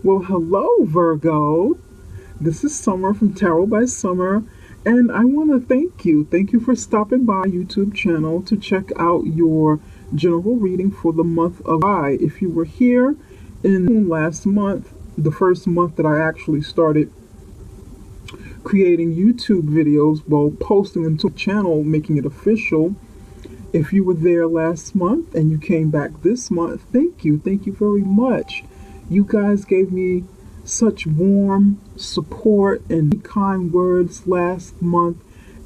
Well, hello, Virgo. This is Summer from Tarot by Summer, and I want to thank you. Thank you for stopping by YouTube channel to check out your general reading for the month of July. If you were here in last month, the first month that I actually started creating YouTube videos, well, posting them to the channel, making it official. If you were there last month and you came back this month, thank you. Thank you very much. You guys gave me such warm support and kind words last month,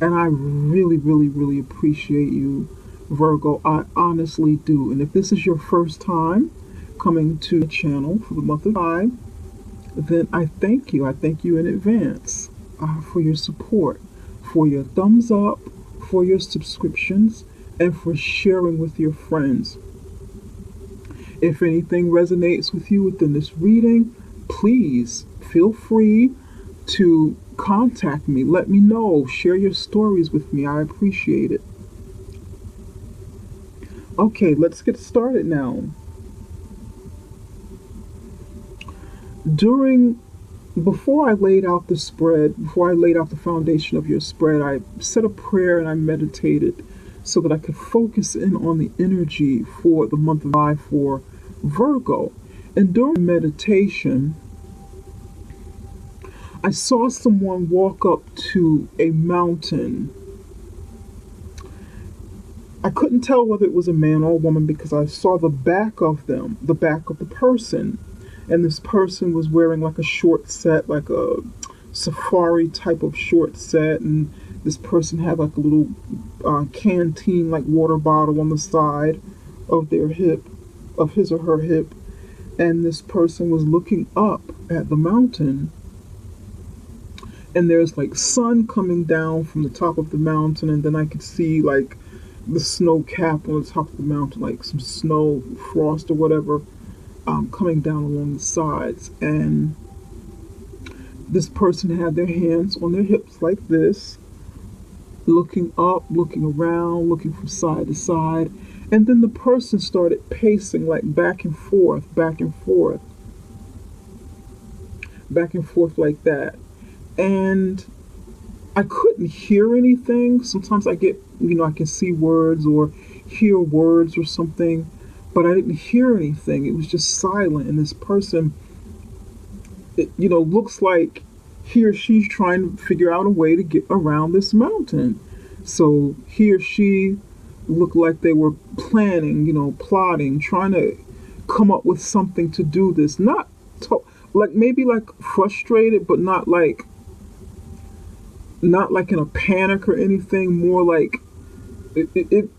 and I really, really, really appreciate you, Virgo. I honestly do. And if this is your first time coming to the channel for the month of July, then I thank you. I thank you in advance for your support, for your thumbs up, for your subscriptions, and for sharing with your friends. If anything resonates with you within this reading, please feel free to contact me. Let me know. Share your stories with me. I appreciate it. Okay, let's get started now. Before I laid out the spread, before I laid out the foundation of your spread, I said a prayer and I meditated so that I could focus in on the energy for the month of July for Virgo. And during meditation, I saw someone walk up to a mountain. I couldn't tell whether it was a man or a woman because I saw the back of them, the back of the person. And this person was wearing like a short set, like a safari type of short set, and this person had like a little canteen, like water bottle on the side of their hip, of his or her hip. And this person was looking up at the mountain. And there's like sun coming down from the top of the mountain. And then I could see like the snow cap on the top of the mountain, like some snow, frost or whatever, coming down along the sides. And this person had their hands on their hips like this, looking up, looking around, looking from side to side. And then the person started pacing like back and forth like that. And I couldn't hear anything. Sometimes I get, I can see words or hear words or something, but I didn't hear anything. It was just silent. And this person, looks like he or she's trying to figure out a way to get around this mountain. So he or she looked like they were planning, plotting, trying to come up with something to do this. Maybe frustrated, but not like in a panic or anything. More like it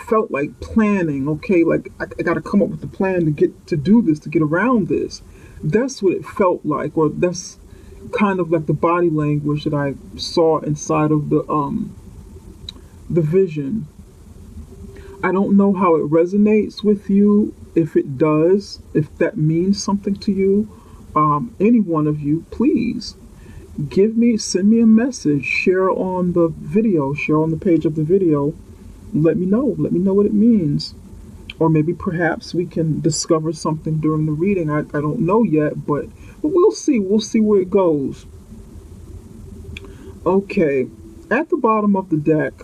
felt like planning. Okay, like I got to come up with a plan to get around this. That's what it felt like, or that's kind of like the body language that I saw inside of the vision. I don't know how it resonates with you. If it does, if that means something to you, any one of you, please send me a message, share on the video, share on the page of the video. Let me know what it means. Or maybe perhaps we can discover something during the reading. I don't know yet, but we'll see. We'll see where it goes. Okay, at the bottom of the deck,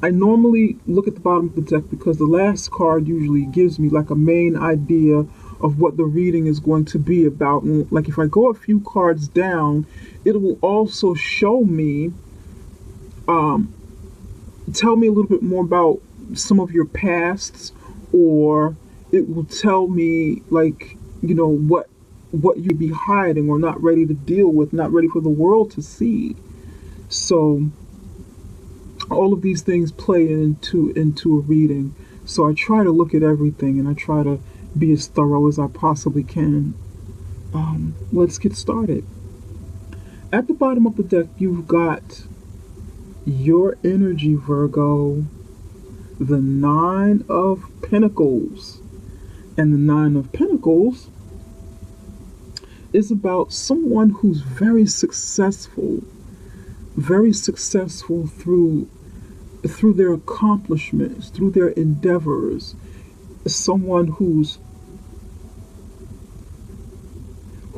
I normally look at the bottom of the deck because the last card usually gives me like a main idea of what the reading is going to be about. And like if I go a few cards down, it will also show me, tell me a little bit more about some of your pasts, or it will tell me what you'd be hiding or not ready to deal with, not ready for the world to see. So all of these things play into a reading. So I try to look at everything and I try to be as thorough as I possibly can. Let's get started. At the bottom of the deck, you've got your energy, Virgo, the Nine of Pentacles. And the Nine of Pentacles is about someone who's very successful through their accomplishments, through their endeavors. Someone who's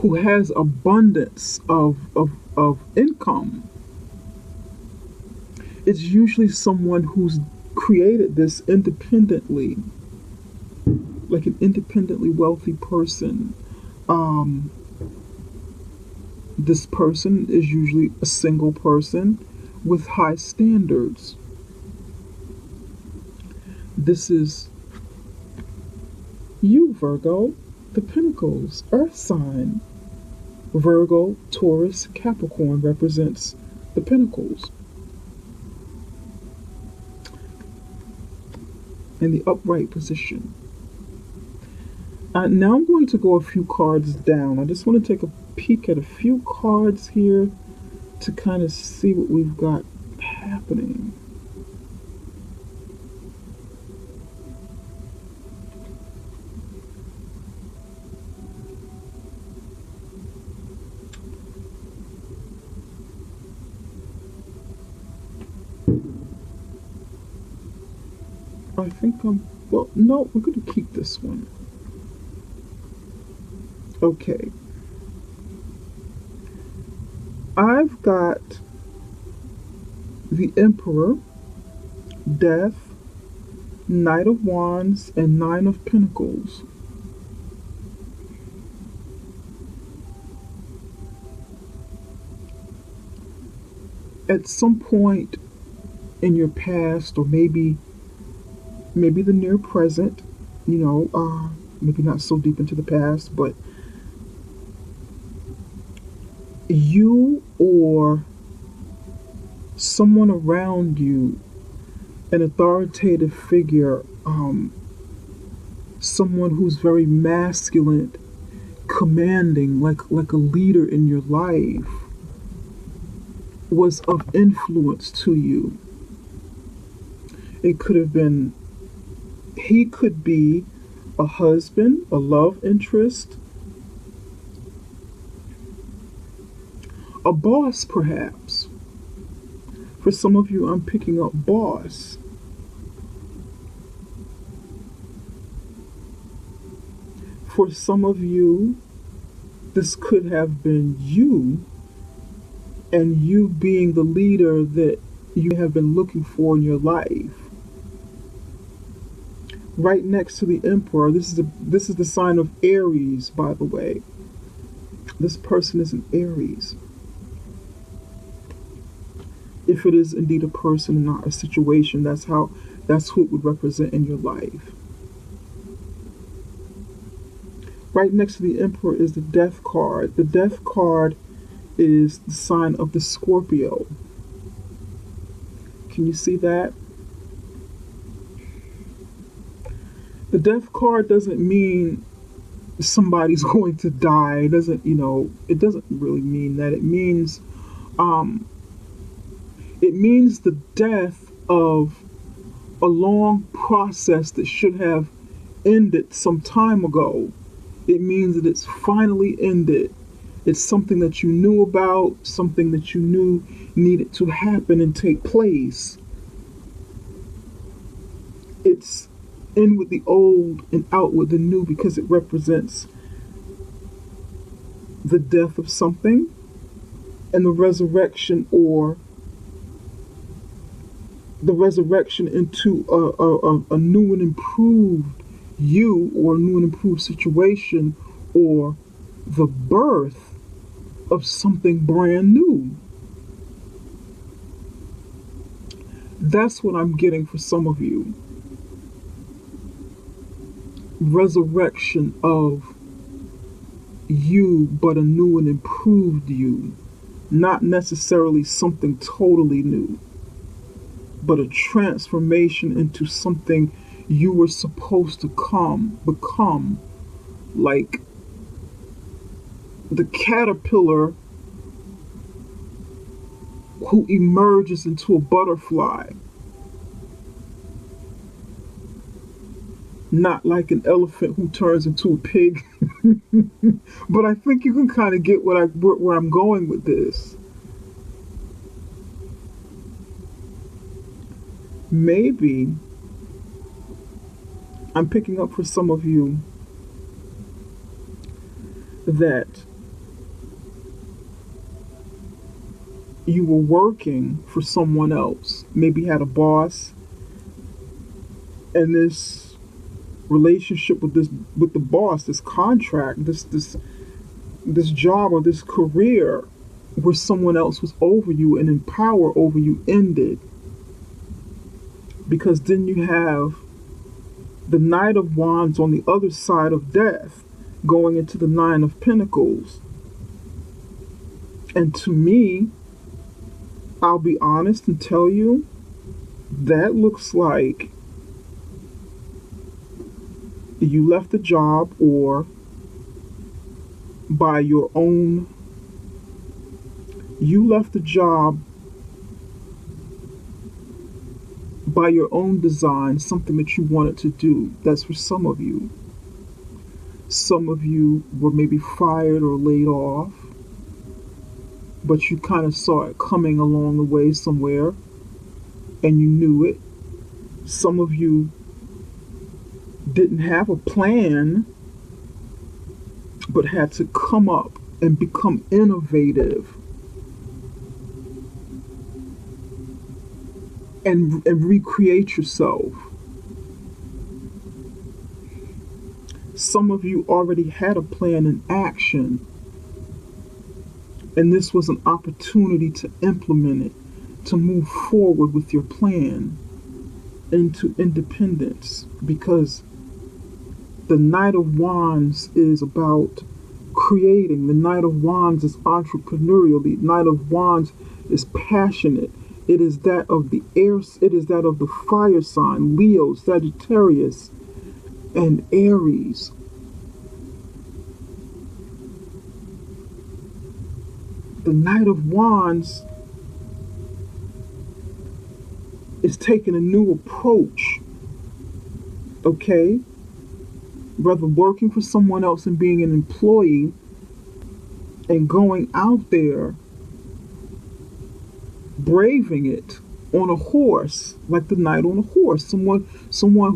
who has abundance of income. It's usually someone who's created this independently, like an independently wealthy person. Um, this person is usually a single person with high standards. This is you, Virgo, the Pentacles, Earth sign. Virgo, Taurus, Capricorn represents the Pentacles. In the upright position. Now I'm going to go a few cards down. I just want to take a peek at a few cards here to kind of see what we've got happening. I think well, no, we're going to keep this one. Okay. I've got the Emperor, Death, Knight of Wands, and Nine of Pentacles. At some point in your past, or maybe the near present, maybe not so deep into the past, but you or someone around you, an authoritative figure, someone who's very masculine, commanding, like a leader in your life, was of influence to you. It could have been, he could be a husband, a love interest, a boss perhaps. For some of you, I'm picking up boss. For some of you, this could have been you, and you being the leader that you have been looking for in your life. Right next to the Emperor, this is the sign of Aries, by the way. This person is an Aries. If it is indeed a person and not a situation, that's who it would represent in your life. Right next to the Emperor is the Death card. The Death card is the sign of the Scorpio. Can you see that? The Death card doesn't mean somebody's going to die. It doesn't really mean that. It means the death of a long process that should have ended some time ago. It means that it's finally ended. It's something that you knew about, something that you knew needed to happen and take place. It's in with the old and out with the new, because it represents the death of something and the resurrection, or the resurrection into a new and improved you, or a new and improved situation, or the birth of something brand new. That's what I'm getting for some of you. Resurrection of you, but a new and improved you. Not necessarily something totally new, but a transformation into something you were supposed to become, like the caterpillar who emerges into a butterfly. Not like an elephant who turns into a pig. But I think you can kind of get where I'm going with this. Maybe I'm picking up for some of you that you were working for someone else, maybe had a boss, and this relationship with the boss, this contract, this job or this career where someone else was over you and in power over you ended. Because then you have the Knight of Wands on the other side of death going into the Nine of Pentacles. And to me, I'll be honest and tell you, that looks like you left the job, or by your own, you left the job by your own design, something that you wanted to do. That's for some of you. Some of you were maybe fired or laid off, but you kind of saw it coming along the way somewhere, and you knew it. Some of you didn't have a plan, but had to come up and become innovative and recreate yourself. Some of you already had a plan in action, and this was an opportunity to implement it, to move forward with your plan into independence, because the Knight of Wands is about creating. The Knight of Wands is entrepreneurial. The Knight of Wands is passionate. It is that of the air, it is that of the fire sign, Leo, Sagittarius, and Aries. The Knight of Wands is taking a new approach, okay? Rather working for someone else and being an employee, and going out there braving it on a horse, like the knight on a horse, someone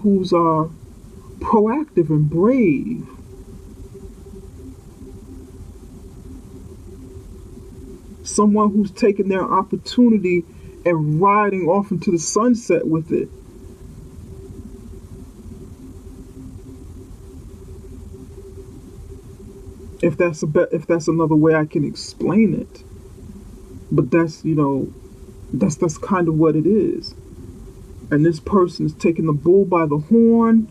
who's proactive and brave. Someone who's taking their opportunity and riding off into the sunset with it. If that's another way I can explain it, but that's that's kind of what it is. And this person is taking the bull by the horn.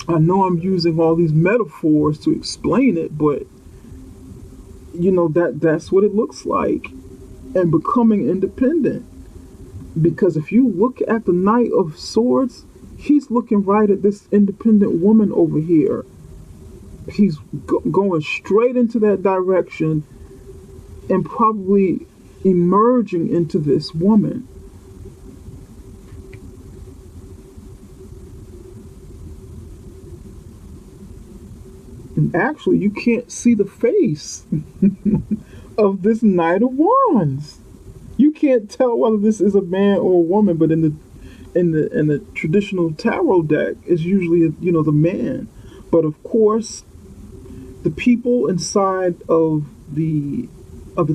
I know I'm using all these metaphors to explain it, but that's what it looks like, and becoming independent. Because if you look at the Knight of Swords, he's looking right at this independent woman over here. He's going straight into that direction and probably emerging into this woman. And actually, you can't see the face of this Knight of Wands. You can't tell whether this is a man or a woman, but in the traditional tarot deck, it's usually the man. But of course, the people inside of the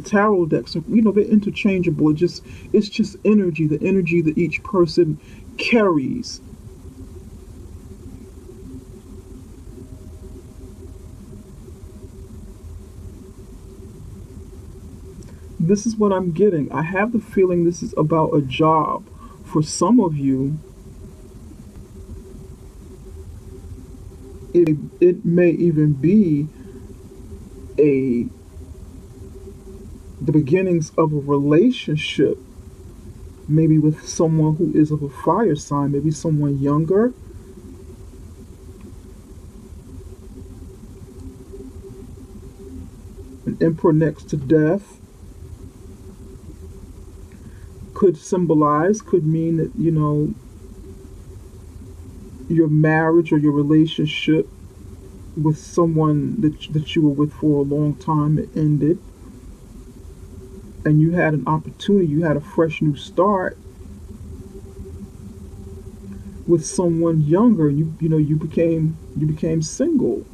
tarot decks are, they're interchangeable. It's just energy, the energy that each person carries. This is what I'm getting. I have the feeling this is about a job. For some of you, it may even be the beginnings of a relationship, maybe with someone who is of a fire sign, maybe someone younger. An emperor next to death could mean that, your marriage or your relationship with someone that you were with for a long time, it ended, and you had an opportunity, you had a fresh new start with someone younger. You became single,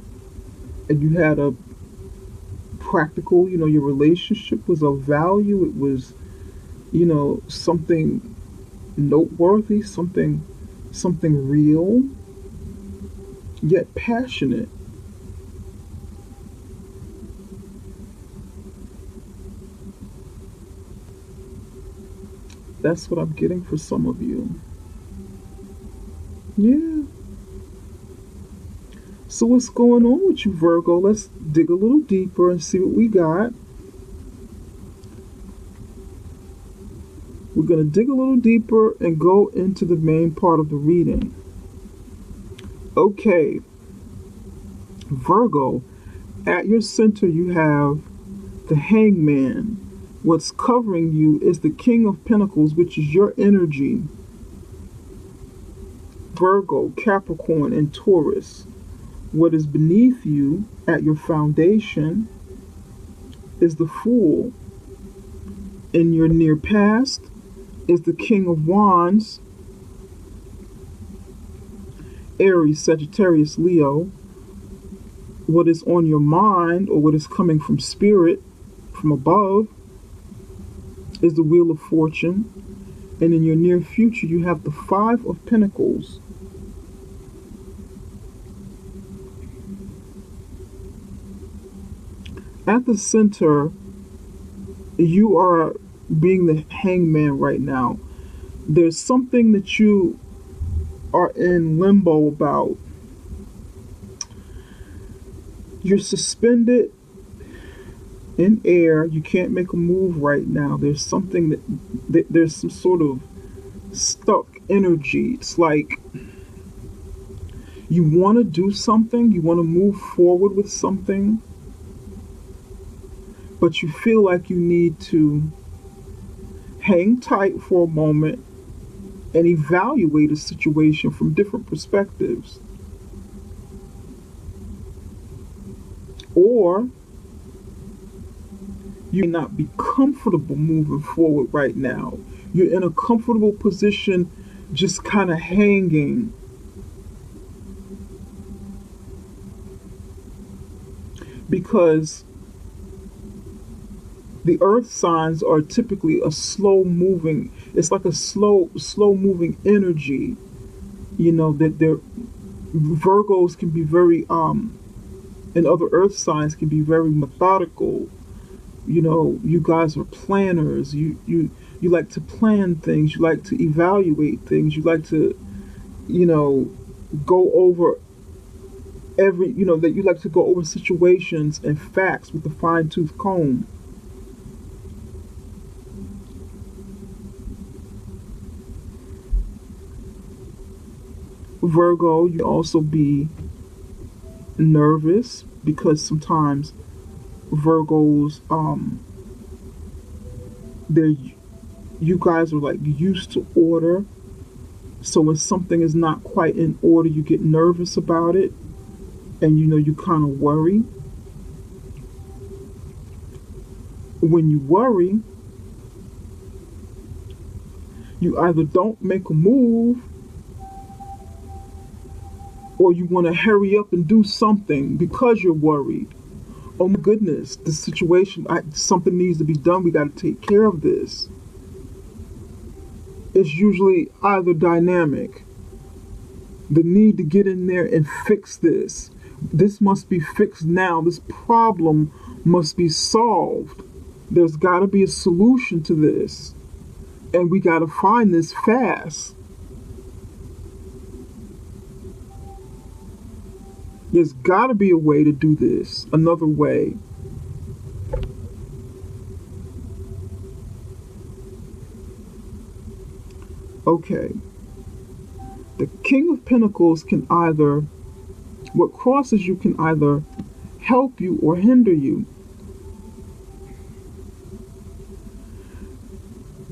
and you had a practical. You know, your relationship was of value. It was, you know, something noteworthy, something real, yet passionate. That's what I'm getting for some of you. Yeah. So what's going on with you, Virgo? Let's dig a little deeper and see what we got. We're going to dig a little deeper and go into the main part of the reading. Okay, Virgo, at your center you have the Hangman. What's covering you is the King of Pentacles, which is your energy. Virgo, Capricorn, and Taurus. What is beneath you at your foundation is the Fool. In your near past is the King of Wands, Aries, Sagittarius, Leo. What is on your mind, or what is coming from spirit, from above, is the Wheel of Fortune. And in your near future, you have the Five of Pentacles. At the center, you are being the Hangman right now. There's something that you are in limbo about. You're suspended in air. You can't make a move right now. There's something that there's some sort of stuck energy. It's like you want to do something, you want to move forward with something, but you feel like you need to hang tight for a moment and evaluate a situation from different perspectives. Or you may not be comfortable moving forward right now. You're in a comfortable position, just kind of hanging. Because the earth signs are typically a slow moving, it's like a slow moving energy. You know, that they're Virgos can be very and other earth signs can be very methodical. You know, you guys are planners. You like to plan things, you like to evaluate things, you like to, you know, go over that you like to go over situations and facts with a fine-tooth comb. Virgo, you also be nervous because sometimes Virgos, they're you guys are like used to order. So when something is not quite in order, you get nervous about it, and you kind of worry. When you worry, you either don't make a move, or you want to hurry up and do something because you're worried. Oh my goodness, the situation, something needs to be done. We got to take care of this. It's usually either dynamic. The need to get in there and fix this. This must be fixed now. This problem must be solved. There's got to be a solution to this. And we got to find this fast. There's got to be a way to do this, another way. Okay. The King of Pentacles what crosses you can either help you or hinder you.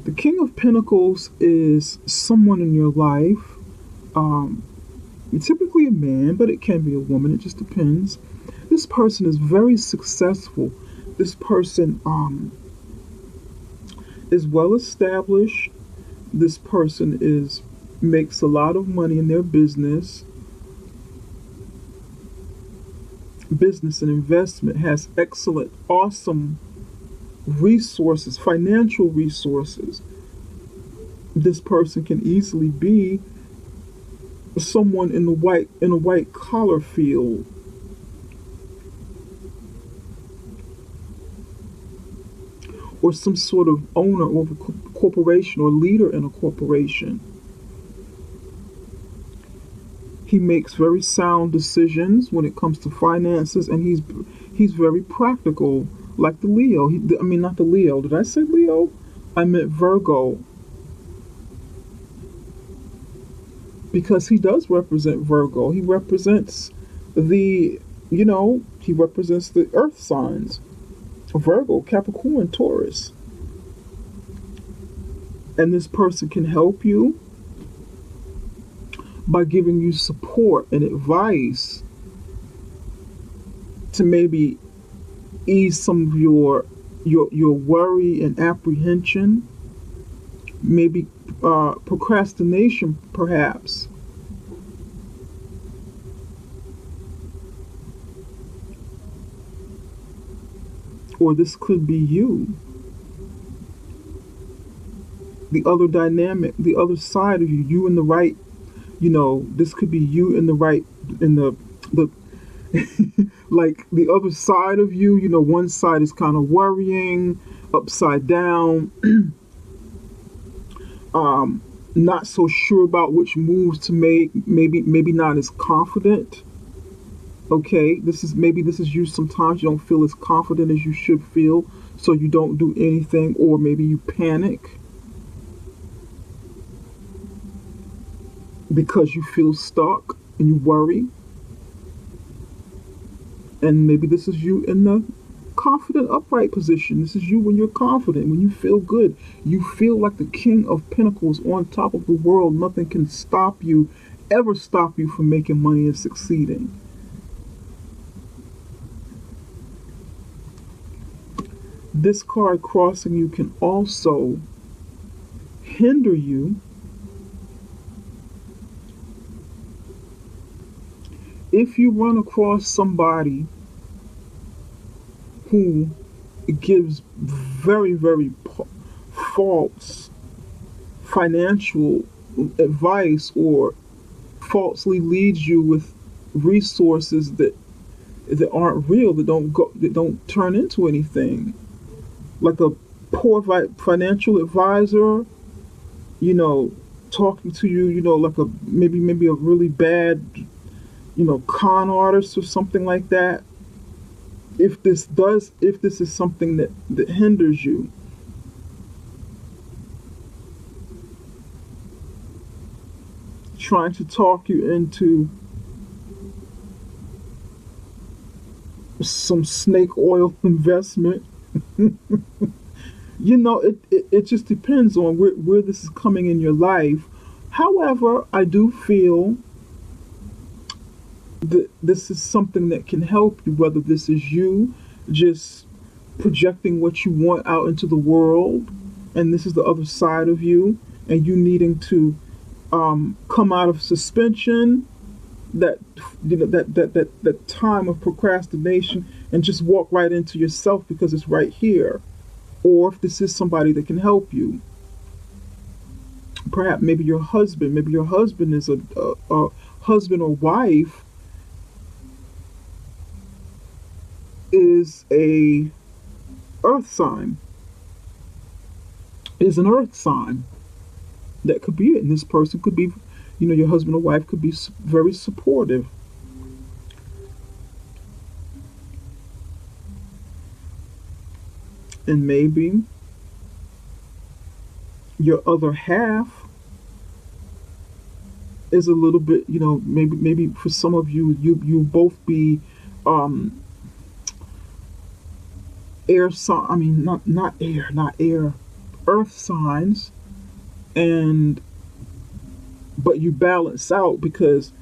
The King of Pentacles is someone in your life, typically a man, but it can be a woman, it just depends. This person is very successful. This person is well established. This person makes a lot of money in their business. business and investment, has excellent, awesome resources, financial resources. This person can easily be someone in a white collar field, or some sort of owner of a corporation or leader in a corporation. He makes very sound decisions when it comes to finances, and he's very practical, like the Leo. I mean, not the Leo. Did I say Leo? I meant Virgo, because he does represent Virgo. He represents he represents the earth signs: Virgo, Capricorn, Taurus. And this person can help you by giving you support and advice to maybe ease some of your worry and apprehension, maybe procrastination, perhaps. Or this could be you. The other dynamic, the other side of you in the right, this could be you in the right, in the like the other side of you, one side is kind of worrying, upside down, not so sure about which moves to make, maybe not as confident. Okay, this is you. Sometimes you don't feel as confident as you should feel, so you don't do anything, or maybe you panic because you feel stuck and you worry. And maybe this is you in the confident upright position. This is you when you're confident, when you feel good. You feel like the king of pentacles on top of the world. Nothing can stop you, ever stop you from making money and succeeding. This card crossing you can also hinder you if you run across somebody who gives very, very false financial advice, or falsely leads you with resources that aren't real, that don't turn into anything. Like a poor financial advisor, talking to you, like a maybe a really bad, con artist or something like that. If this is something that hinders you, trying to talk you into some snake oil investment, it just depends on where this is coming in your life. However, I do feel that this is something that can help you, whether this is you just projecting what you want out into the world, and this is the other side of you, and you needing to come out of suspension, that time of procrastination, and just walk right into yourself because it's right here. Or if this is somebody that can help you, perhaps maybe your husband is a husband or wife is an earth sign. That could be it. And this person could be, your husband or wife could be very supportive. And maybe your other half is a little bit, maybe for some of you, you both be air sign. I mean, not air, earth signs, but you balance out, because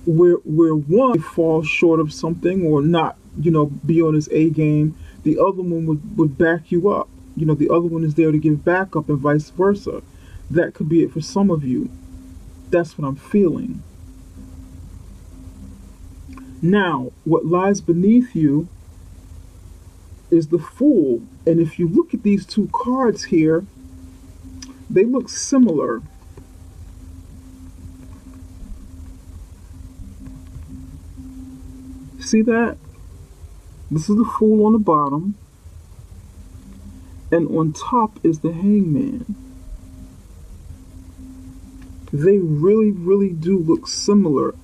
where one falls short of something, or not, be on his A game, the other one would back you up. The other one is there to give backup, and vice versa. That could be it for some of you. That's what I'm feeling. Now, what lies beneath you is the Fool. And if you look at these two cards here, they look similar. See that? This is the Fool on the bottom, and on top is the Hangman. They really, really do look similar.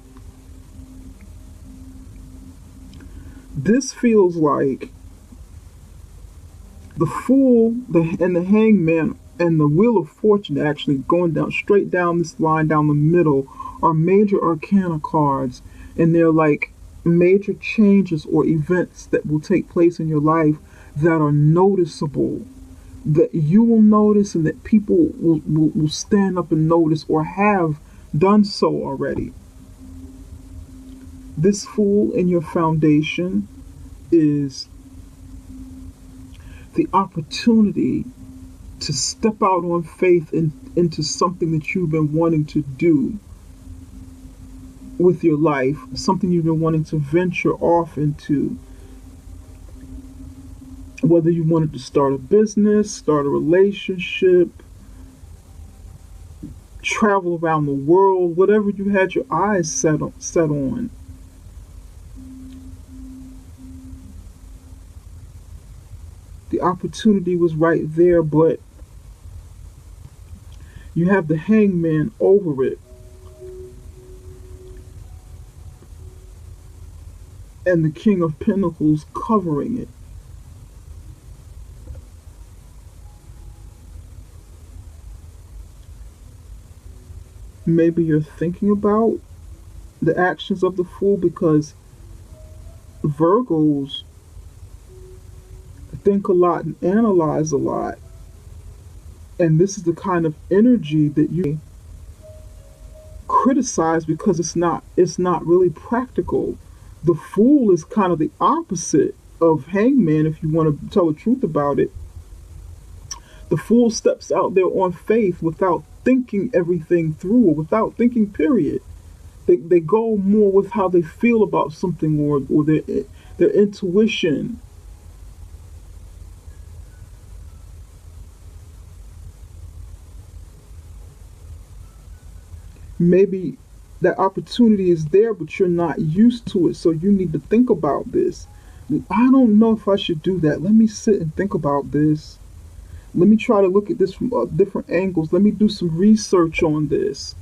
This feels like the Fool and the Hangman and the Wheel of Fortune actually going down straight down this line down the middle are major arcana cards, and they're like major changes or events that will take place in your life that are noticeable, that you will notice and that people will stand up and notice or have done so already. This Fool in your foundation is the opportunity to step out on faith into something that you've been wanting to do with your life, something you've been wanting to venture off into. Whether you wanted to start a business, start a relationship, travel around the world, whatever you had your eyes set on. The opportunity was right there, but you have the Hangman over it. And the King of Pentacles covering it. Maybe you're thinking about the actions of the Fool, because Virgos think a lot and analyze a lot. And this is the kind of energy that you criticize because it's not really practical. The Fool is kind of the opposite of Hangman, if you want to tell the truth about it. The Fool steps out there on faith without thinking everything through, or without thinking, period. They go more with how they feel about something, or their intuition. Maybe that opportunity is there, but you're not used to it, so you need to think about this. I don't know if I should do that. Let me sit and think about this. Let me try to look at this from different angles. Let me do some research on this.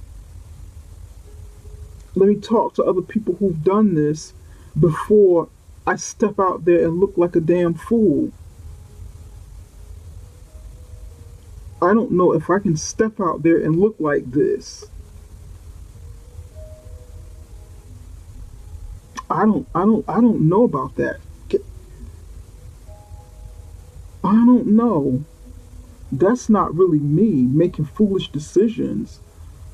Let me talk to other people who've done this before I step out there and look like a damn fool. I don't know if I can step out there and look like this. I don't know about that. I don't know. That's not really me making foolish decisions.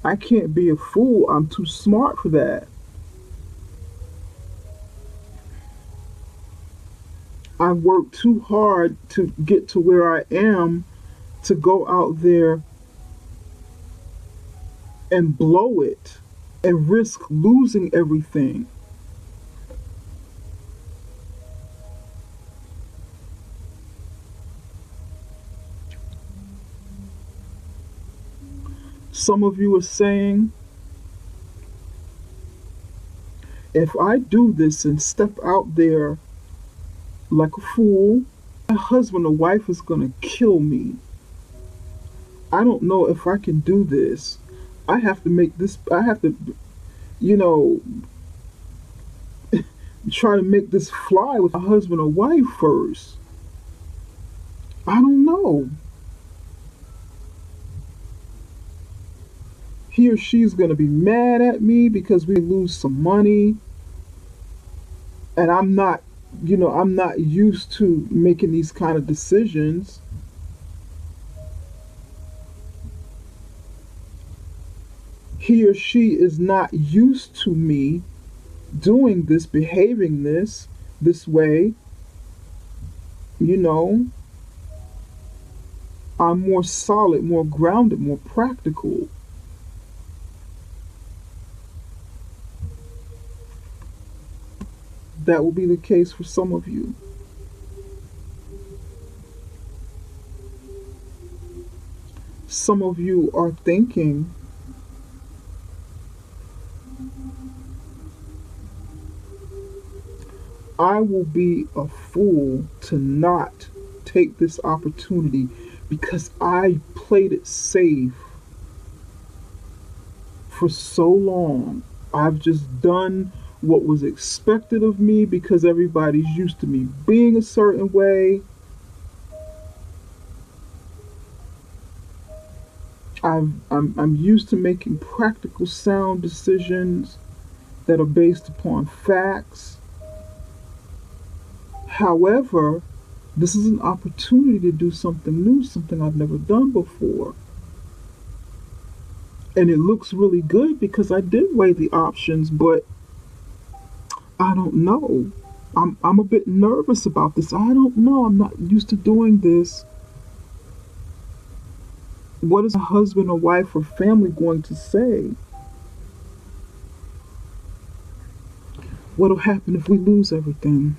I can't be a fool. I'm too smart for that. I worked too hard to get to where I am to go out there and blow it and risk losing everything. Some of you are saying, if I do this and step out there like a fool, my husband or wife is going to kill me. I don't know if I can do this. I have to make this, I have to, you know, try to make this fly with my husband or wife first. I don't know. He or she's going to be mad at me because we lose some money. And I'm not, I'm not used to making these kind of decisions. He or she is not used to me doing this, behaving this way. I'm more solid, more grounded, more practical. That will be the case for some of you. Some of you are thinking, I will be a fool to not take this opportunity because I played it safe for so long. I've just done what was expected of me because everybody's used to me being a certain way. I'm used to making practical, sound decisions that are based upon facts. However, this is an opportunity to do something new, something I've never done before. And it looks really good because I did weigh the options, but I don't know. I'm a bit nervous about this. I don't know. I'm not used to doing this. What is a husband or wife or family going to say? What'll happen if we lose everything?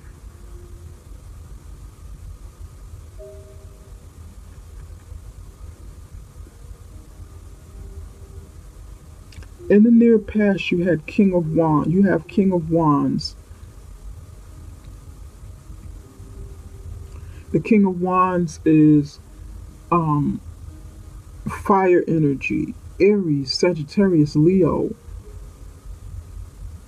In the near past, you had King of Wands. You have King of Wands. The King of Wands is fire energy, Aries, Sagittarius, Leo.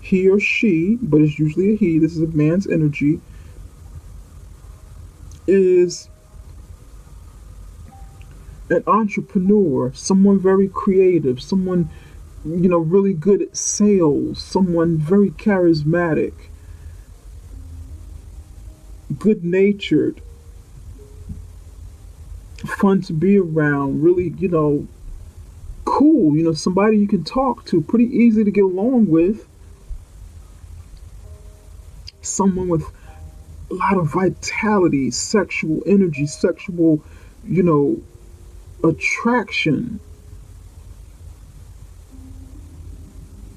He or she, but it's usually a he, this is a man's energy, is an entrepreneur, someone very creative, someone, really good at sales, someone very charismatic, good natured, fun to be around, really, cool, somebody you can talk to, pretty easy to get along with, someone with a lot of vitality, sexual energy, sexual, you know, attraction,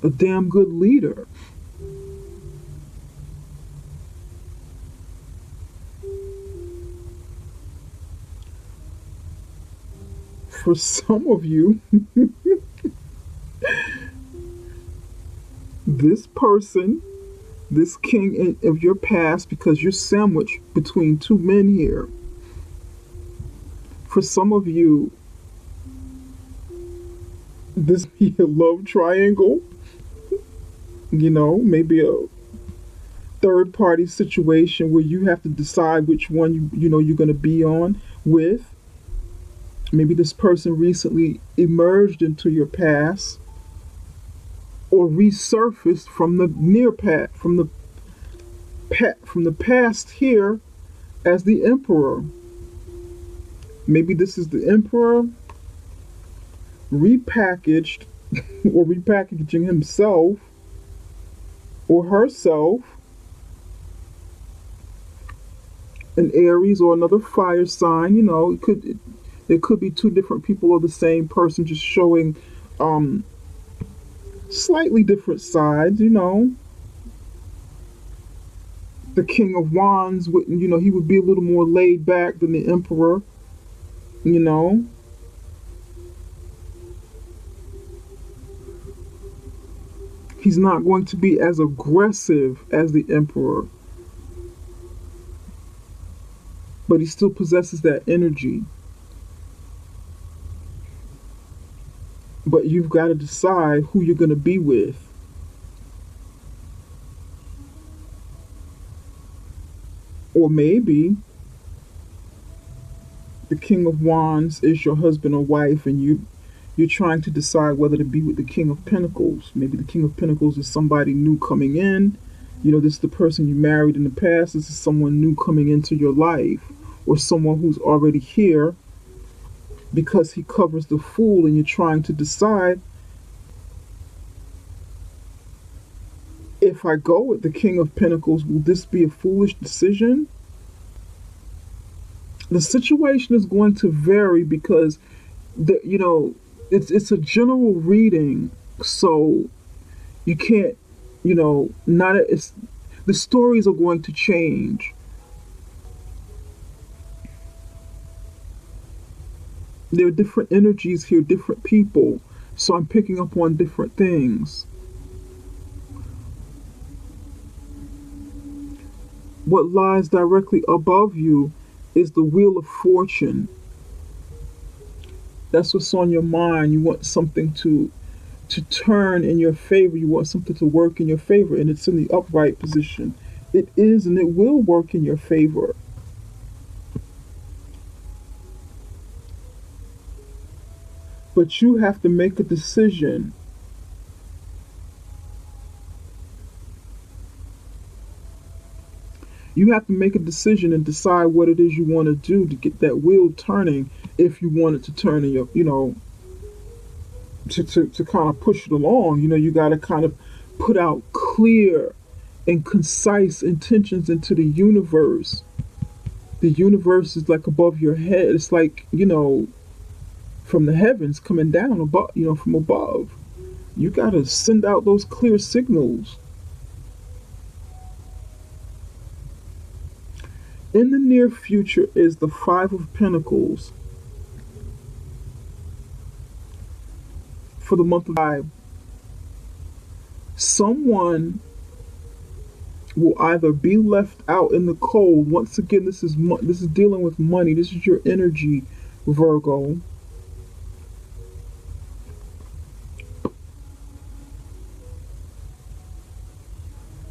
a damn good leader. For some of you, this person, this of your past, because you're sandwiched between two men here. For some of you, this be a love triangle, maybe a third party situation where you have to decide which one you're going to be on with. Maybe this person recently emerged into your past or resurfaced from the near past, from the past here as the emperor. Maybe this is the emperor repackaged or repackaging himself or herself, an Aries or another fire sign. There could be two different people or the same person, just showing slightly different sides. The King of Wands wouldn't, he would be a little more laid back than the Emperor. He's not going to be as aggressive as the Emperor, but he still possesses that energy. But you've got to decide who you're going to be with. Or maybe the King of Wands is your husband or wife, and you're trying to decide whether to be with the King of Pentacles. Maybe the King of Pentacles is somebody new coming in. This is the person you married in the past. This is someone new coming into your life, or someone who's already here because he covers the Fool, and you're trying to decide, if I go with the King of Pentacles, will this be a foolish decision? The situation is going to vary because it's a general reading, so you can't, not it's The stories are going to change. There are different energies here, different people. So I'm picking up on different things. What lies directly above you is the Wheel of Fortune. That's what's on your mind. You want something to turn in your favor. You want something to work in your favor, and it's in the upright position. It is, and it will work in your favor. But you have to make a decision. You have to make a decision and decide what it is you want to do to get that wheel turning. If you want it to turn in your, to kind of push it along, you got to kind of put out clear and concise intentions into the universe. The universe is like above your head. It's like, from the heavens coming down above, from above. You got to send out those clear signals. In the near future is the Five of Pentacles for the month of July. Someone will either be left out in the cold. Once again, this is dealing with money. This is your energy, Virgo.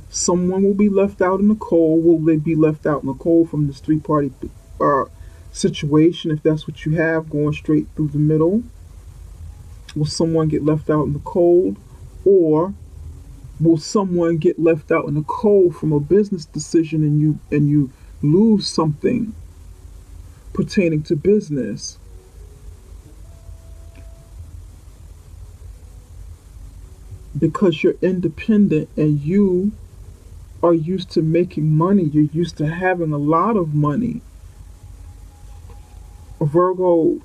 Someone will be left out in the cold. Will they be left out in the cold from this three-party situation, if that's what you have, going straight through the middle? Will someone get left out in the cold? Or will someone get left out in the cold from a business decision, and you lose something pertaining to business? Because you're independent and you are used to making money. You're used to having a lot of money. Virgo,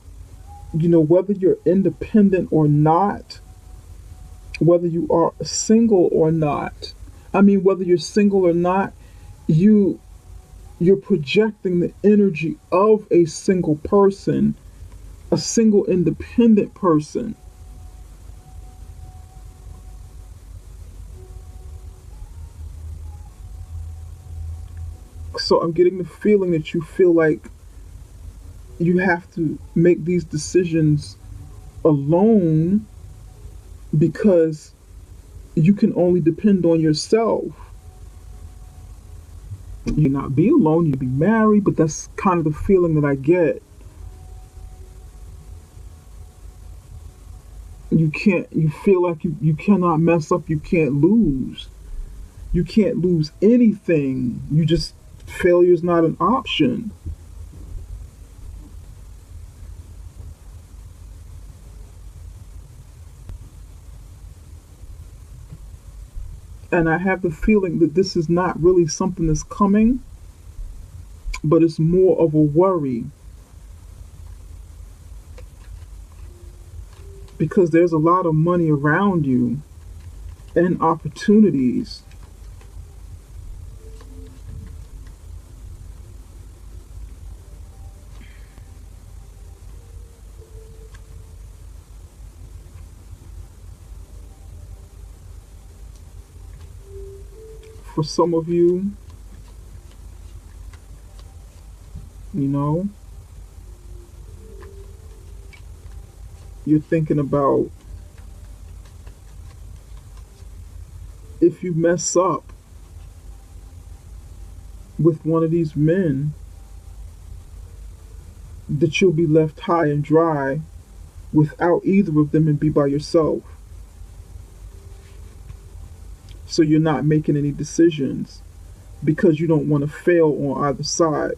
whether you're independent or not, whether you are single or not, whether you're single or not, you're projecting the energy of a single person, a single independent person. So I'm getting the feeling that you feel like you have to make these decisions alone because you can only depend on yourself. You not be alone, you be married, but that's kind of the feeling that I get. You feel like you cannot mess up, you can't lose. You can't lose anything. Failure is not an option. And I have the feeling that this is not really something that's coming, but it's more of a worry. Because there's a lot of money around you and opportunities. For some of you, you're thinking about, if you mess up with one of these men, that you'll be left high and dry without either of them and be by yourself. So you're not making any decisions because you don't want to fail on either side.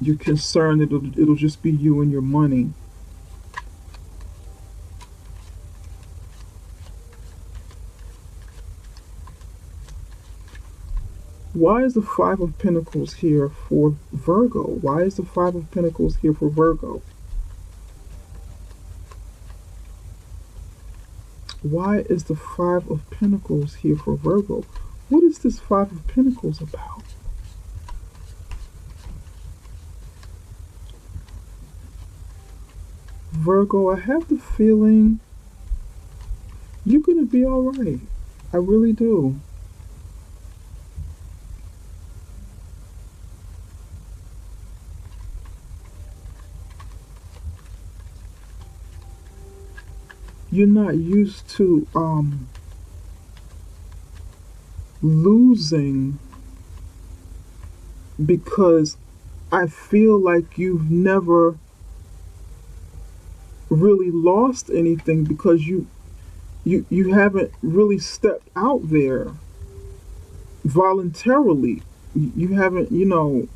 You're concerned that it'll just be you and your money. Why is the Five of Pentacles here for Virgo? Why is the Five of Pentacles here for Virgo? Why is the Five of Pentacles here for Virgo? What is this Five of Pentacles about? Virgo, I have the feeling you're going to be all right. I really do. You're not used to losing, because I feel like you've never really lost anything, because you haven't really stepped out there voluntarily. You haven't, you've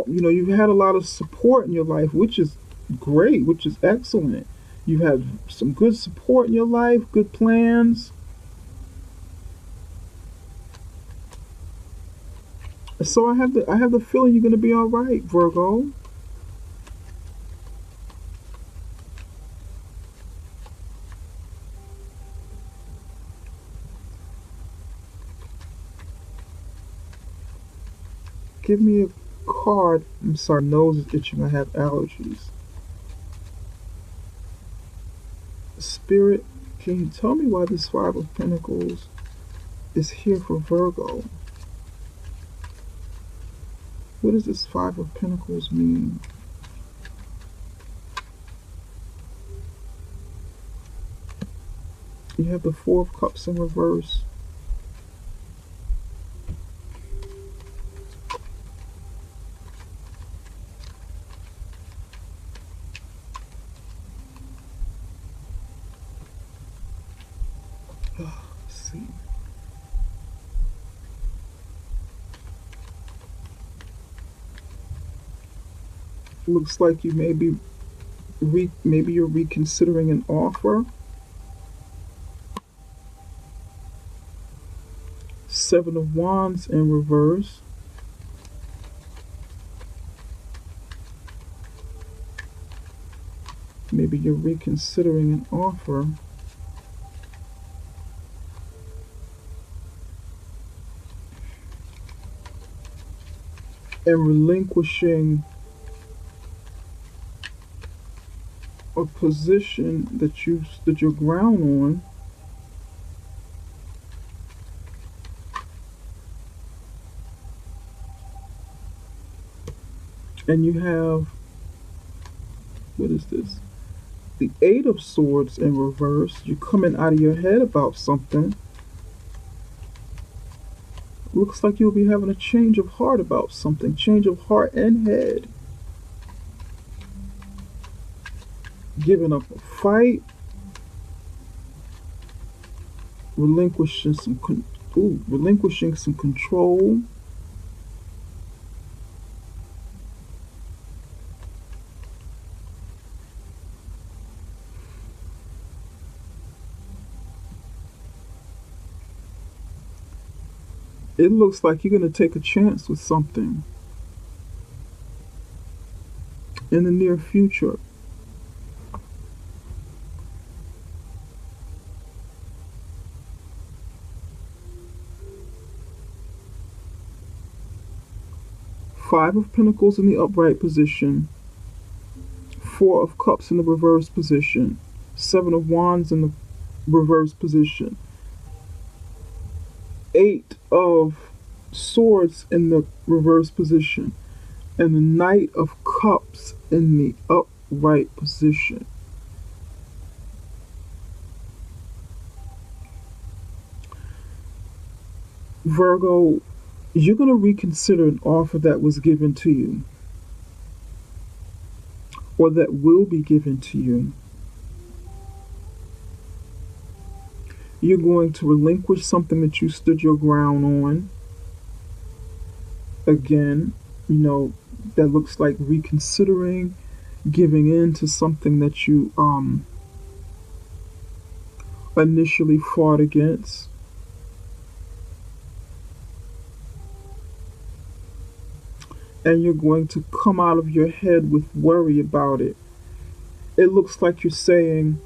you've had a lot of support in your life, which is great, which is excellent. You've had some good support in your life, good plans. So I have the feeling you're going to be all right, Virgo. Give me a card. I'm sorry, nose is itching. I have allergies. Spirit, can you tell me why this Five of Pentacles is here for Virgo? What does this Five of Pentacles mean? You have the Four of Cups in reverse. Let's see. Looks like you maybe you're reconsidering an offer. Seven of Wands in reverse. Maybe you're reconsidering an offer. And relinquishing a position that you stood your ground on. And you have, what is this? The Eight of Swords in reverse. You're coming out of your head about something. Looks like you'll be having a change of heart about something. Change of heart and head. Giving up a fight. Relinquishing some control. It looks like you're going to take a chance with something in the near future. Five of Pentacles in the upright position. Four of Cups in the reverse position. Seven of Wands in the reverse position. Eight of Swords in the reverse position. And the Knight of Cups in the upright position. Virgo, you're going to reconsider an offer that was given to you, or that will be given to you. You're going to relinquish something that you stood your ground on. Again, that looks like reconsidering, giving in to something that you initially fought against. and you're going to come out of your head with worry about it. It looks like you're saying,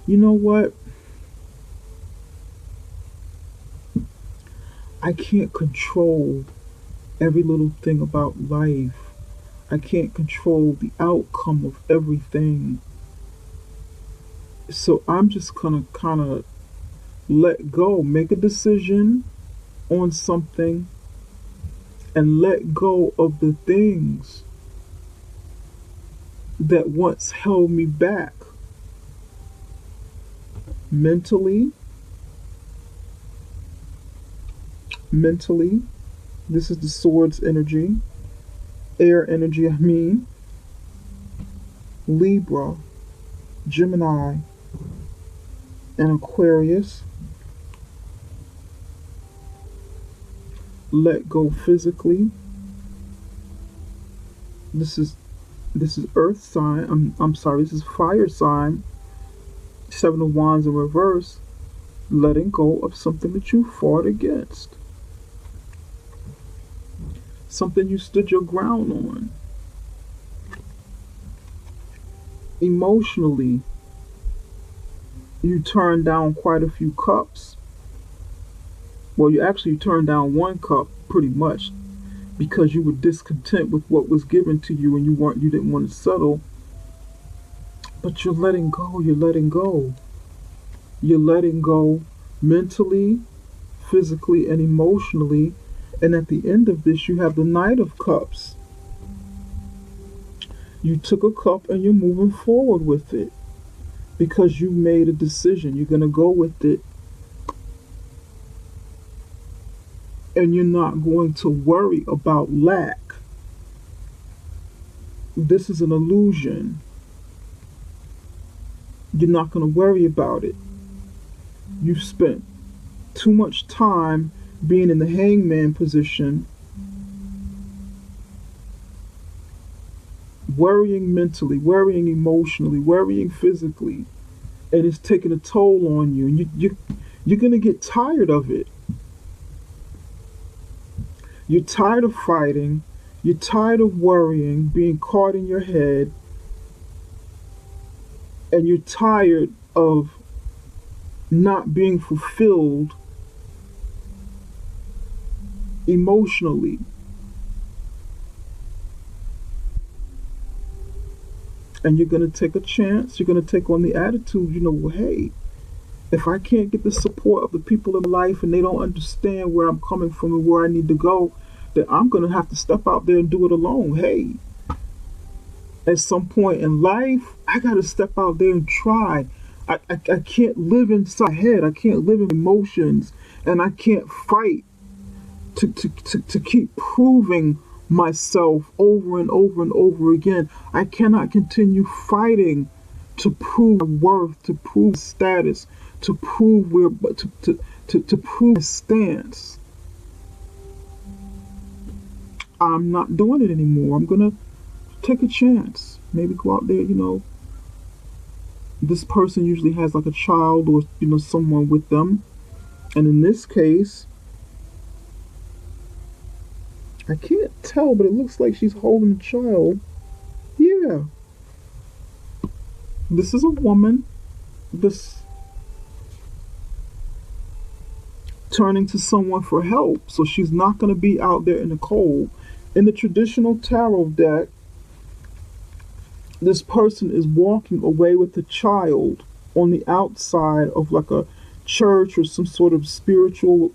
you know what? I can't control every little thing about life. I can't control the outcome of everything. So I'm just gonna kind of let go, make a decision on something, and let go of the things that once held me back mentally. Mentally, this is the swords energy, air energy, I mean, Libra, Gemini, and Aquarius. Let go physically. This is earth sign. I'm sorry, this is fire sign. Seven of Wands in reverse. Letting go of something that you fought against. Something you stood your ground on. Emotionally, you turned down quite a few cups. Well, you turned down one cup pretty much because you were discontent with what was given to you and you didn't want to settle. But you're letting go, you're letting go. You're letting go mentally, physically, and emotionally. And at the end of this, you have the Knight of Cups. You took a cup and you're moving forward with it because you made a decision. You're going to go with it. And you're not going to worry about lack. This is an illusion. You're not going to worry about it. You've spent too much time being in the hangman position, worrying mentally, worrying emotionally, worrying physically, and it's taking a toll on you. And you're going to get tired of it. You're tired of fighting. You're tired of worrying, being caught in your head. And you're tired of not being fulfilled emotionally. And you're going to take a chance. You're going to take on the attitude, well, hey, if I can't get the support of the people in my life and they don't understand where I'm coming from and where I need to go, then I'm going to have to step out there and do it alone. Hey, at some point in life, I got to step out there and try. I can't live inside my head. I can't live in emotions. And I can't fight to keep proving myself over and over and over again. I cannot continue fighting to prove my worth, to prove status, to prove to prove my stance. I'm not doing it anymore. I'm gonna take a chance. Maybe go out there, This person usually has like a child or someone with them. And in this case, I can't tell, but it looks like she's holding a child. Yeah. This is a woman. This turning to someone for help. So she's not going to be out there in the cold. In the traditional tarot deck, this person is walking away with a child on the outside of like a church or some sort of spiritual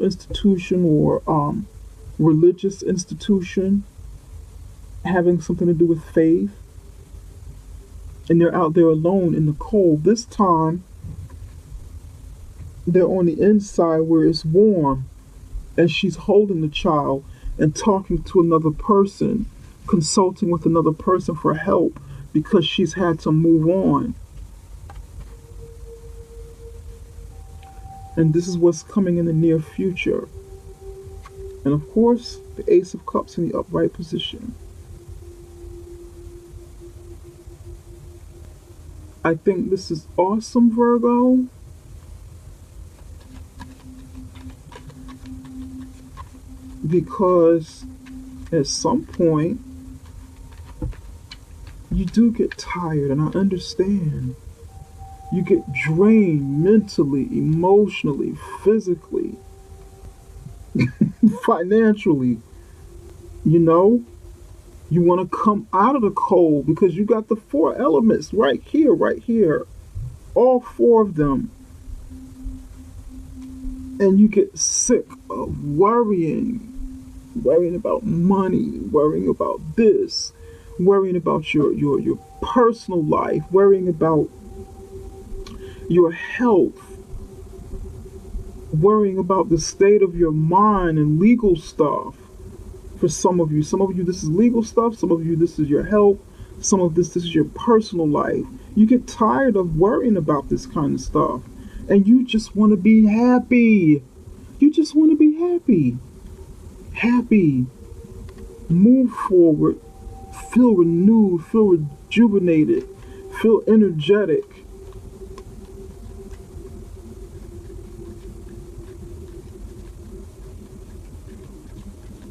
institution or religious institution having something to do with faith. And they're out there alone in the cold. This time, they're on the inside where it's warm. And she's holding the child and talking to another person, consulting with another person for help because she's had to move on. And this is what's coming in the near future. And of course, the Ace of Cups in the upright position. I think this is awesome, Virgo. because at some point you do get tired, and I understand. You get drained mentally, emotionally, physically, financially. You know, you want to come out of the cold because you got the four elements right here, right here. All four of them. And you get sick of worrying about money, worrying about this, worrying about your personal life, worrying about your health, worrying about the state of your mind and legal stuff. For some of you, this is legal stuff. Some of you, this is your health. Some of this is your personal life. You get tired of worrying about this kind of stuff. And you just want to be happy. You just want to be happy. Happy. Move forward. Feel renewed. Feel rejuvenated. Feel energetic.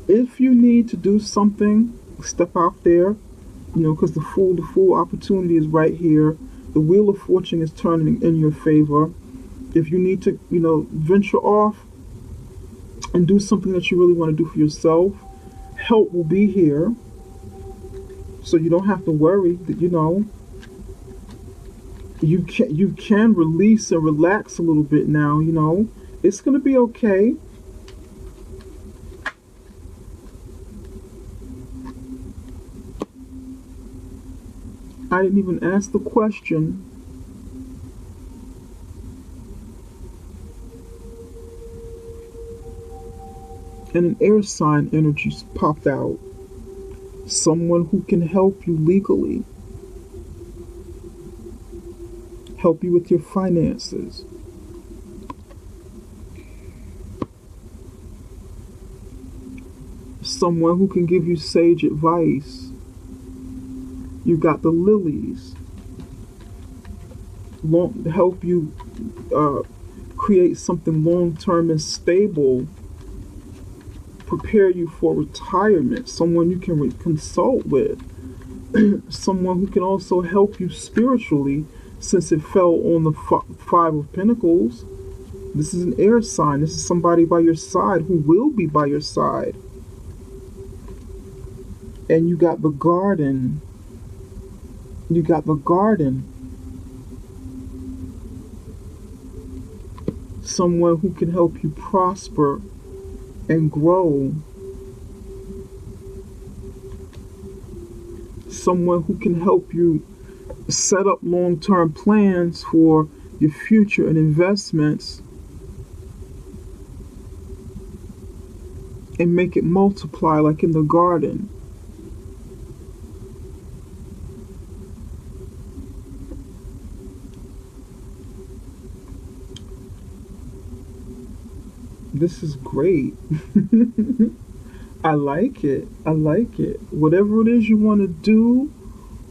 If you need to do something, step out there, because the full opportunity is right here. The wheel of fortune is turning in your favor. If you need to, venture off and do something that you really want to do for yourself, help will be here. So you don't have to worry that, you can release and relax a little bit now, It's going to be okay. I didn't even ask the question. And an air sign energy popped out. Someone who can help you legally. Help you with your finances. Someone who can give you sage advice. You got the lilies. Help you create something long-term and stable. Prepare you for retirement. Someone you can consult with. Someone who can also help you spiritually, since it fell on the Five of Pentacles. This is an air sign. This is somebody by your side who will be by your side. And you got the garden. You got the garden. Someone who can help you prosper and grow. Someone who can help you set up long-term plans for your future and investments and make it multiply like in the garden. This is great. I like it. I like it. Whatever it is you want to do,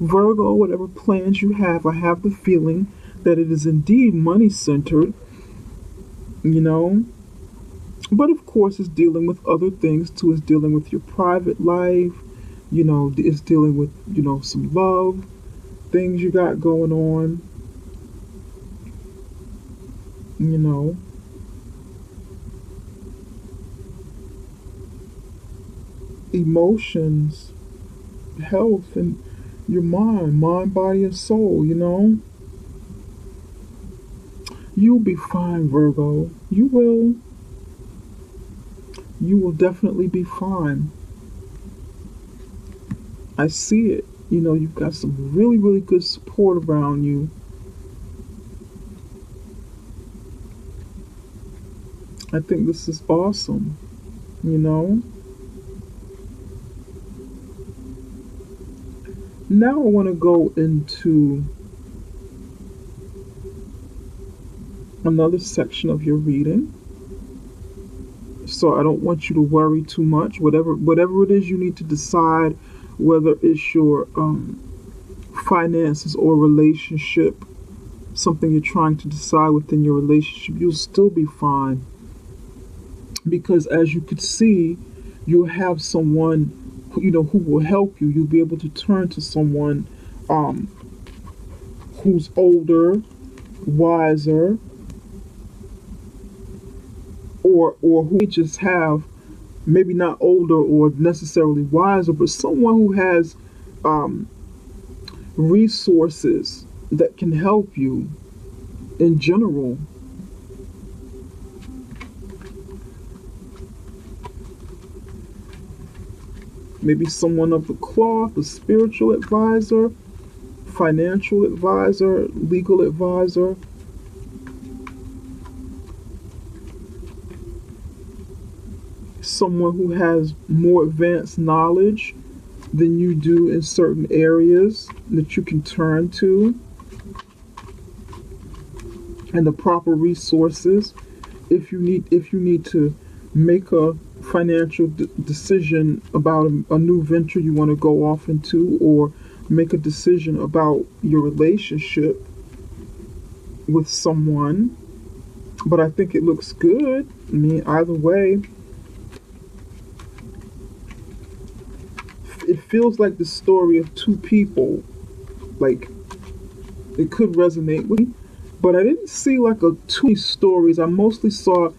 Virgo, whatever plans you have, I have the feeling that it is indeed money-centered, But of course, it's dealing with other things too. It's dealing with your private life, It's dealing with, some love, things you got going on, Emotions, health, and your mind, body, and soul, You'll be fine, Virgo. You will. You will definitely be fine. I see it. You've got some really, really good support around you. I think this is awesome, Now I want to go into another section of your reading. So I don't want you to worry too much. Whatever it is you need to decide, whether it's your finances or relationship, something you're trying to decide within your relationship, you'll still be fine. Because as you could see, You'll have someone who will help you. You'll be able to turn to someone um, who's older, wiser, or who just have maybe not older or necessarily wiser, but someone who has um, resources that can help you in general. Maybe someone of the cloth, a spiritual advisor, financial advisor, legal advisor. Someone who has more advanced knowledge than you do in certain areas that you can turn to, and the proper resources if you need to make a financial decision about a new venture you want to go off into, or make a decision about your relationship with someone. But I think it looks good. I mean, either way, it feels like the story of two people. Like, it could resonate with me, but I didn't see like a two stories. I mostly saw,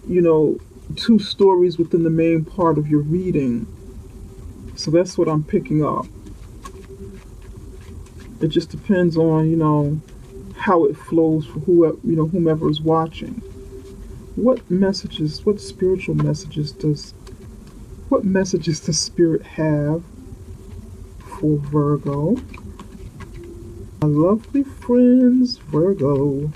you know, two stories within the main part of your reading. So that's what I'm picking up. It just depends on, how it flows for whomever is watching. What spiritual what messages does Spirit have for Virgo? My lovely friends, Virgo.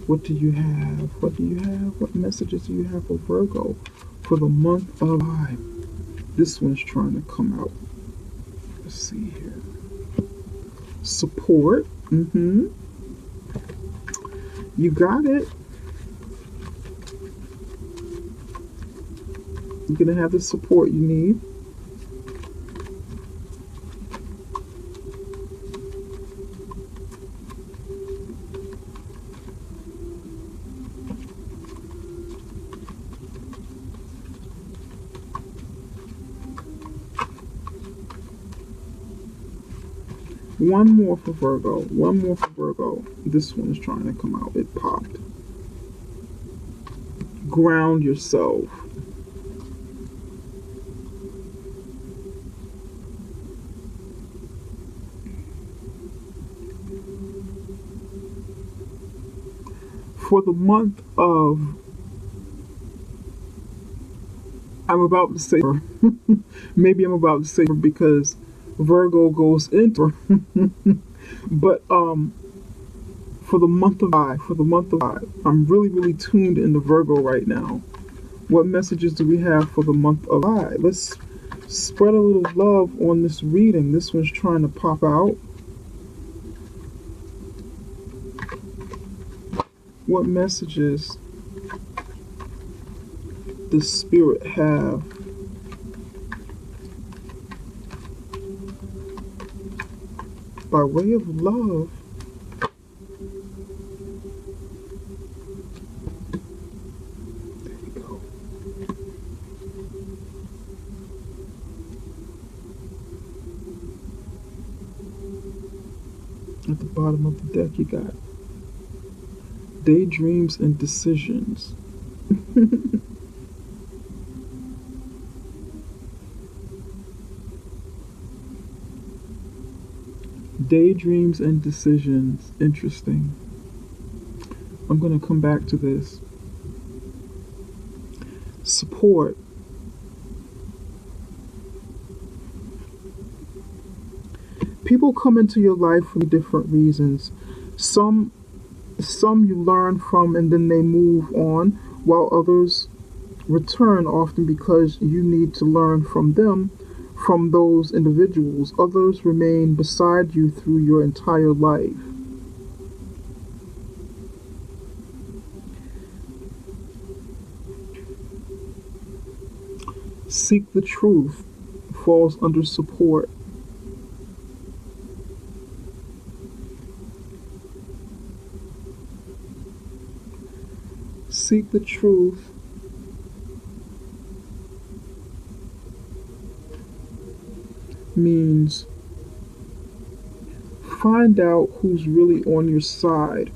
What do you have? What do you have? What messages do you have for Virgo for the month of July? This one's trying to come out. Let's see here. Support. You got it. You're going to have the support you need. One more for Virgo. One more for Virgo. This one is trying to come out. It popped. Ground yourself. For the month of, I'm about to say, maybe I'm about to say because Virgo goes into, but for the month of July, I'm really tuned into Virgo right now. What messages do we have for the month of July? Let's spread a little love on this reading. This one's trying to pop out. What messages does Spirit have by way of love? There we go. At the bottom of the deck, you got daydreams and decisions. Daydreams and decisions. Interesting. I'm going to come back to this. Support. People come into your life for different reasons. Some you learn from and then they move on, while others return often because you need to learn from them, from those individuals. Others remain beside you through your entire life. Seek the truth falls under support. Seek the truth means find out who's really on your side.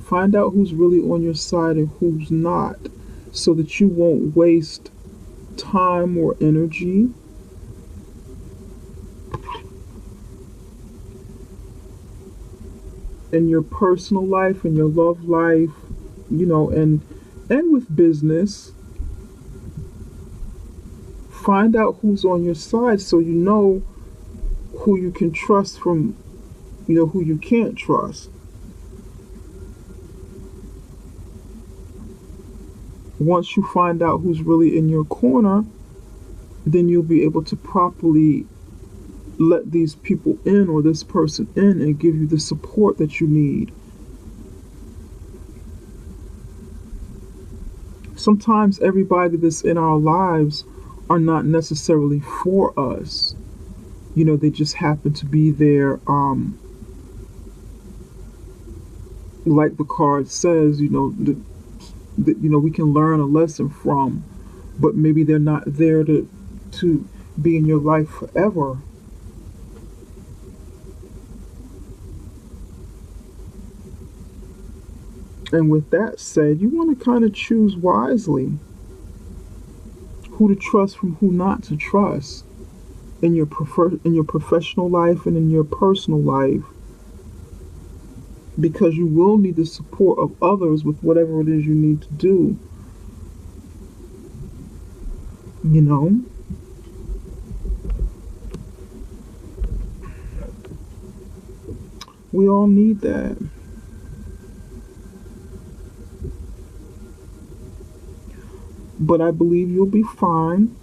Find out who's really on your side and who's not, so that you won't waste time or energy in your personal life and your love life, and with business. Find out who's on your side so you know who you can trust from, who you can't trust. Once you find out who's really in your corner, then you'll be able to properly let these people in or this person in and give you the support that you need. Sometimes everybody that's in our lives are not necessarily for us. They just happen to be there, like the card says, that we can learn a lesson from, but maybe they're not there to be in your life forever. And with that said, you want to kind of choose wisely who to trust from who not to trust in your professional life and in your personal life, because you will need the support of others with whatever it is you need to do. We all need that. But I believe you'll be fine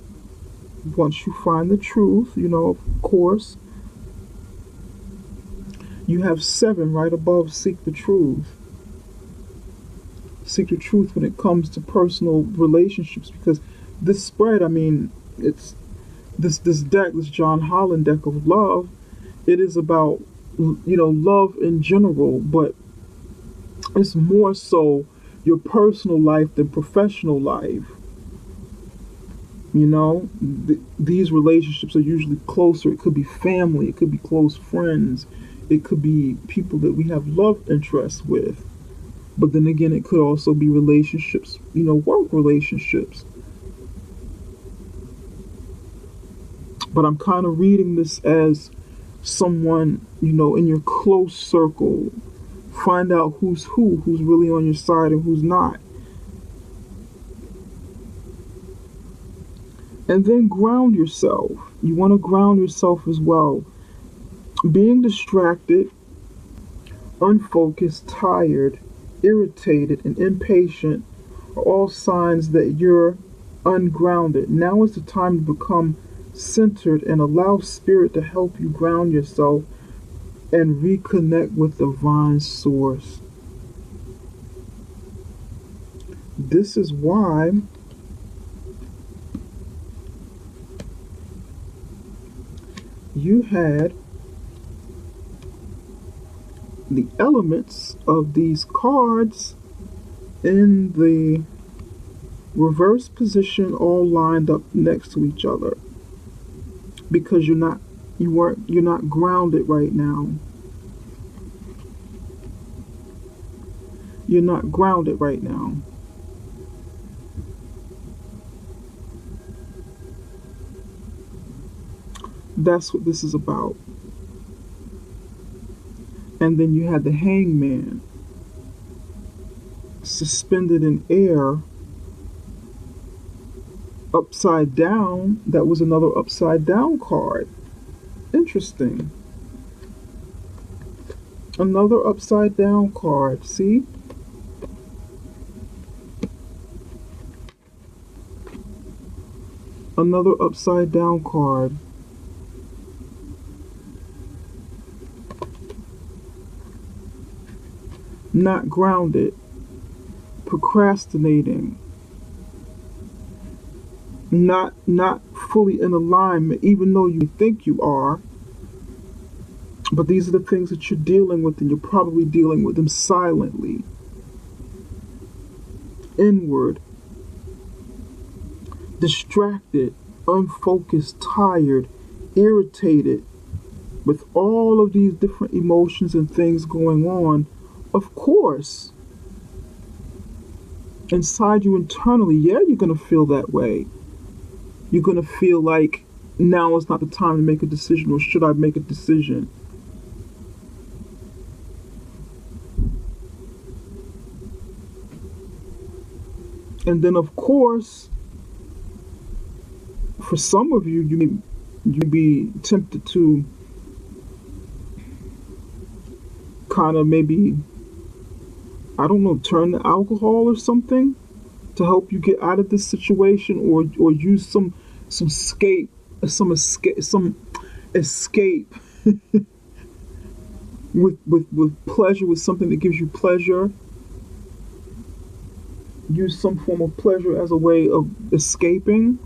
once you find the truth, of course. You have 7 right above seek the truth. Seek the truth when it comes to personal relationships, because this spread, it's this deck, this John Holland deck of love, it is about, love in general, but it's more so your personal life than professional life. These relationships are usually closer. It could be family, it could be close friends, it could be people that we have love interests with. But then again, it could also be relationships, work relationships. But I'm kind of reading this as someone, in your close circle. Find out who's really on your side and who's not. And then ground yourself. You want to ground yourself as well. Being distracted, unfocused, tired, irritated, and impatient are all signs that you're ungrounded. Now is the time to become centered and allow Spirit to help you ground yourself and reconnect with the divine source. This is why you had the elements of these cards in the reverse position, all lined up next to each other, because you're not grounded right now. You're not grounded right now. That's what this is about. And then you had the Hangman, suspended in air, upside down. That was another upside down card. Interesting. Another upside down card. See? Another upside down card. Not grounded, procrastinating, not fully in alignment, even though you think you are. But these are the things that you're dealing with, and you're probably dealing with them silently, inward, distracted, unfocused, tired, irritated, with all of these different emotions and things going on, of course, inside you internally, yeah, you're going to feel that way. You're going to feel like now is not the time to make a decision, or should I make a decision? And then, of course, for some of you, you be tempted to kind of maybe, I don't know, turn to alcohol or something to help you get out of this situation, or use some escape, some escape with pleasure, with something that gives you pleasure. Use some form of pleasure as a way of escaping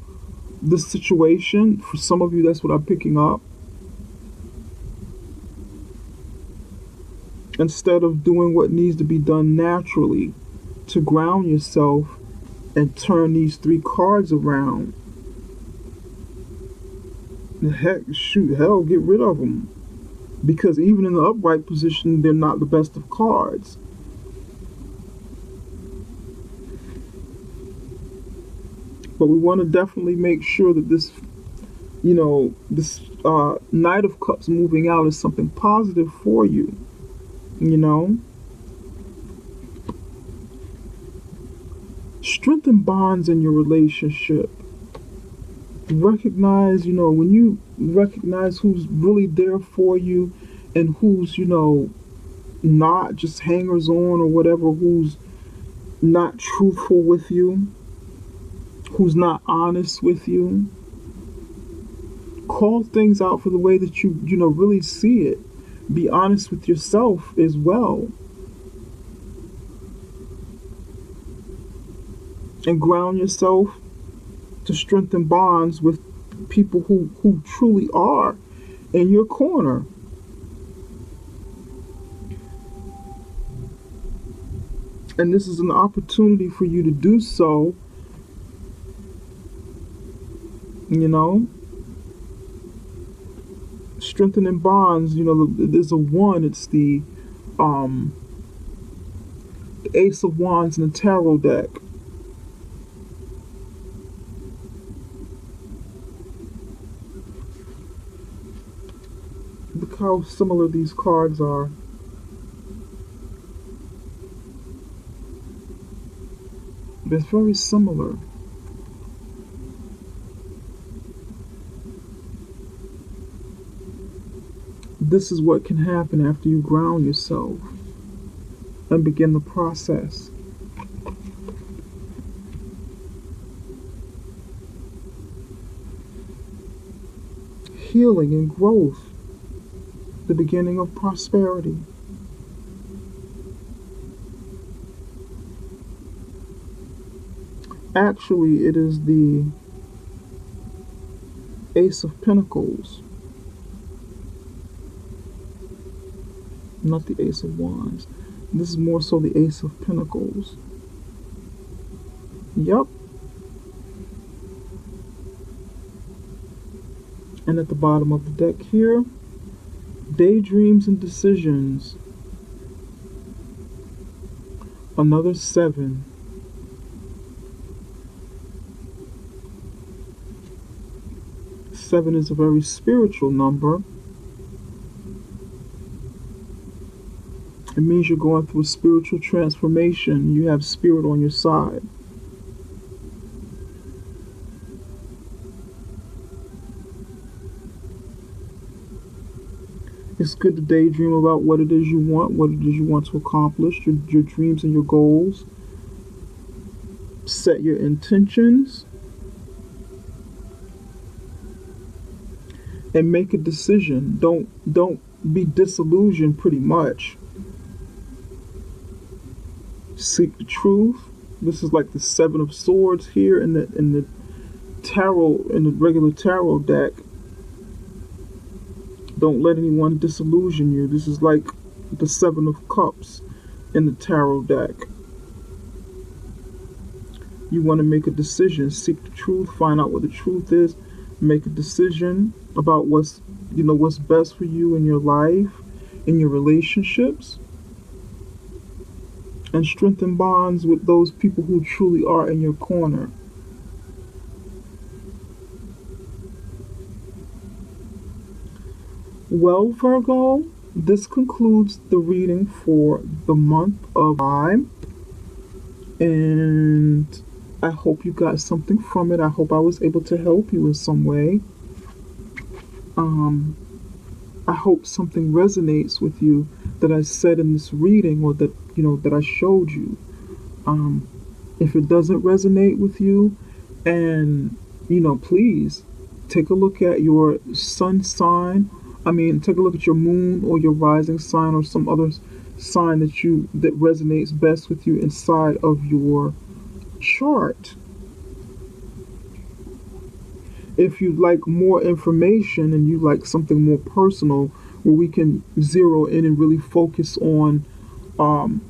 this situation. For some of you, that's what I'm picking up. Instead of doing what needs to be done naturally to ground yourself and turn these three cards around. Heck, shoot, hell, get rid of them. Because even in the upright position, they're not the best of cards. But we want to definitely make sure that this, this Knight of Cups moving out is something positive for you. Strengthen bonds in your relationship. Recognize, when you recognize who's really there for you and who's, not just hangers on or whatever, who's not truthful with you, who's not honest with you. Call things out for the way that you really see it. Be honest with yourself as well. And ground yourself to strengthen bonds with people who truly are in your corner. And this is an opportunity for you to do so. Strengthening bonds, there's a one, it's the Ace of Wands in the tarot deck. Look how similar these cards are. They're very similar. This is what can happen after you ground yourself and begin the process. Healing and growth, the beginning of prosperity. Actually, it is the Ace of Pentacles, not the Ace of Wands. This is more so the Ace of Pentacles. Yep. And at the bottom of the deck here, daydreams and decisions. Another 7. Seven is a very spiritual number. It means you're going through a spiritual transformation. You have spirit on your side. It's good to daydream about what it is you want, what it is you want to accomplish, your dreams and your goals. Set your intentions. And make a decision. Don't be disillusioned, pretty much. Seek the truth. This is like the 7 of Swords here in the tarot, in the regular tarot deck. Don't let anyone disillusion you. This is like the 7 of Cups in the tarot deck. You want to make a decision. Seek the truth. Find out what the truth is. make a decision about what's best for you in your life, in your relationships, and strengthen bonds with those people who truly are in your corner. Well, Virgo, this concludes the reading for the month of July, and I hope you got something from it. I hope I was able to help you in some way. Um, I hope something resonates with you that I said in this reading, or that that I showed you. Um, if it doesn't resonate with you, and please take a look at your sun sign. I mean, take a look at your moon or your rising sign or some other sign that resonates best with you inside of your chart. If you'd like more information and you like something more personal, where we can zero in and um,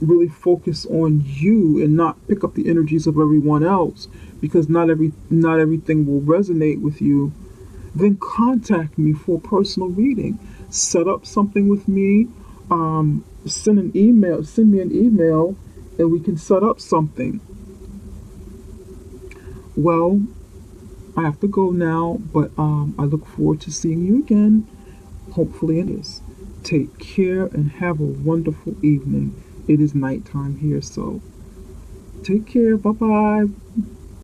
really focus on you and not pick up the energies of everyone else, because not everything will resonate with you, then contact me for a personal reading. Set up something with me. Send me an email, and we can set up something. Well, I have to go now, but I look forward to seeing you again, hopefully in this. Take care and have a wonderful evening. It is nighttime here, so take care. Bye bye.